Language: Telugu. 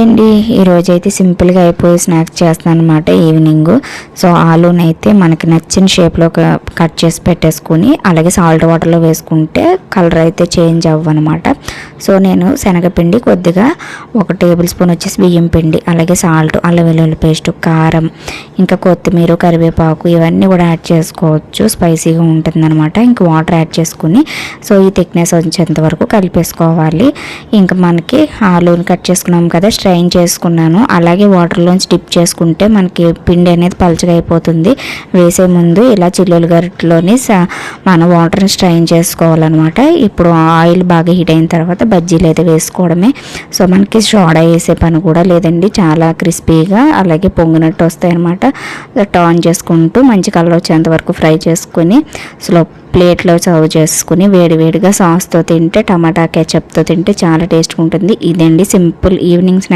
అండి ఈరోజైతే సింపుల్గా అయిపోయి స్నాక్స్ చేస్తాను అనమాట ఈవినింగ్. సో ఆలూనైతే మనకి నచ్చిన షేప్లో కట్ చేసి పెట్టేసుకుని అలాగే సాల్ట్ వాటర్లో వేసుకుంటే కలర్ అయితే చేంజ్ అవ్వనమాట. సో నేను శనగపిండి కొద్దిగా 1 టేబుల్ స్పూన్ వచ్చేసి బియ్యం పిండి, అలాగే సాల్ట్, అల్లం వెల్లుల్లి పేస్ట్, కారం, ఇంకా కొత్తిమీర, కరివేపాకు ఇవన్నీ కూడా యాడ్ చేసుకోవచ్చు. స్పైసీగా ఉంటుందన్నమాట. ఇంకా వాటర్ యాడ్ చేసుకుని సో ఈ థిక్నెస్ వచ్చేంత వరకు కలిపేసుకోవాలి. ఇంకా మనకి ఆలూని కట్ చేసుకున్నాం కదా, స్ట్రైన్ చేసుకున్నాను. అలాగే వాటర్లోంచి డిప్ చేసుకుంటే మనకి పిండి అనేది పలుచగా అయిపోతుంది. వేసే ముందు ఇలా చిల్లులు గరిటలోని మన వాటర్ని స్ట్రైన్ చేసుకోవాలన్నమాట. ఇప్పుడు ఆయిల్ బాగా హీట్ అయిన తర్వాత బజ్జీలు అయితే వేసుకోవడమే. సో మనకి సోడా వేసే పని కూడా లేదండి. చాలా క్రిస్పీగా అలాగే పొంగినట్టు వస్తాయి అన్నమాట. టర్న్ చేసుకుంటూ మంచి కలర్ వచ్చేంత వరకు ఫ్రై చేసుకుని స్లో ప్లేట్లో సర్వ్ చేసుకుని వేడివేడిగా సాస్తో తింటే, టమాటా కెచప్తో తింటే చాలా టేస్ట్గా ఉంటుంది. ఇదండి సింపుల్ ఈవినింగ్ స్నాక్.